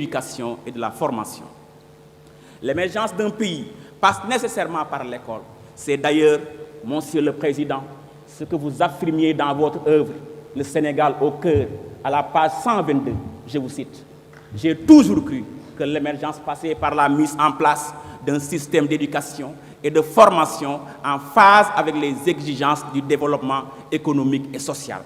l'éducation et de la formation. L'émergence d'un pays passe nécessairement par l'école. C'est d'ailleurs, Monsieur le Président, ce que vous affirmiez dans votre œuvre, Le Sénégal au cœur, à la page 122, je vous cite. « J'ai toujours cru que l'émergence passait par la mise en place d'un système d'éducation et de formation en phase avec les exigences du développement économique et social.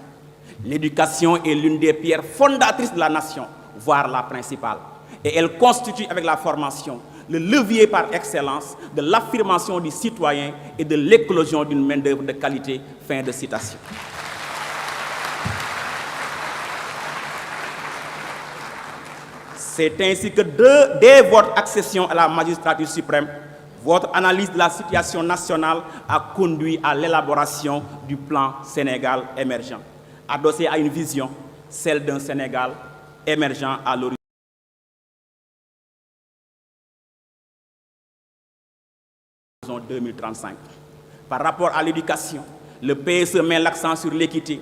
L'éducation est l'une des pierres fondatrices de la nation, voire la principale. Et elle constitue avec la formation le levier par excellence de l'affirmation du citoyen et de l'éclosion d'une main-d'œuvre de qualité. » Fin de citation. C'est ainsi que dès votre accession à la magistrature suprême, votre analyse de la situation nationale a conduit à l'élaboration du plan Sénégal émergent, adossé à une vision, celle d'un Sénégal émergent à l'horizon 2035. Par rapport à l'éducation, le PSE met l'accent sur l'équité,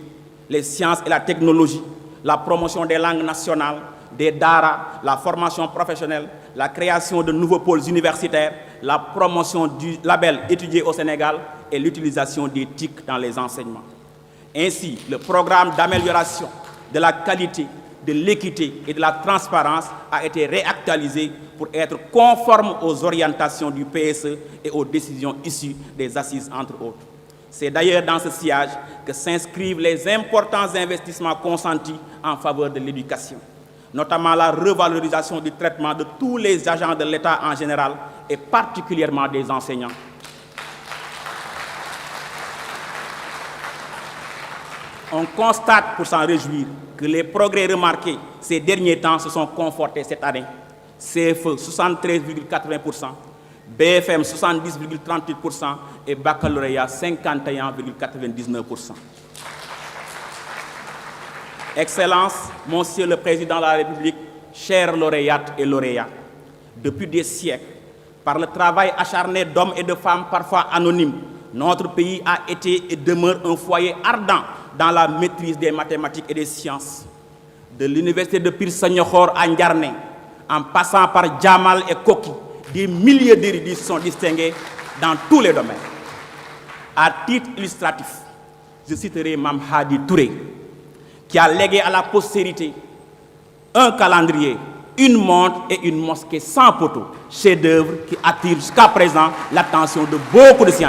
les sciences et la technologie, la promotion des langues nationales, des daara, la formation professionnelle, la création de nouveaux pôles universitaires, la promotion du label étudié au Sénégal et l'utilisation des TIC dans les enseignements. Ainsi, le programme d'amélioration de la qualité, de l'équité et de la transparence a été réactualisé pour être conforme aux orientations du PSE et aux décisions issues des assises, entre autres. C'est d'ailleurs dans ce sillage que s'inscrivent les importants investissements consentis en faveur de l'éducation, notamment la revalorisation du traitement de tous les agents de l'État en général et particulièrement des enseignants. On constate, pour s'en réjouir, que les progrès remarqués ces derniers temps se sont confortés cette année. CFE 73,80%, BFM 70,38% et baccalauréat 51,99%. Excellences, Monsieur le Président de la République, chers lauréates et lauréats, depuis des siècles, par le travail acharné d'hommes et de femmes parfois anonymes, notre pays a été et demeure un foyer ardent dans la maîtrise des mathématiques et des sciences. De l'université de Pire Sagnokhor à Ndiarné, en passant par Djamal et Koki, des milliers d'érudits sont distingués dans tous les domaines. À titre illustratif, je citerai Mame Hadi Touré, qui a légué à la postérité un calendrier, une montre et une mosquée sans poteau, chef-d'œuvre qui attire jusqu'à présent l'attention de beaucoup de scientifiques.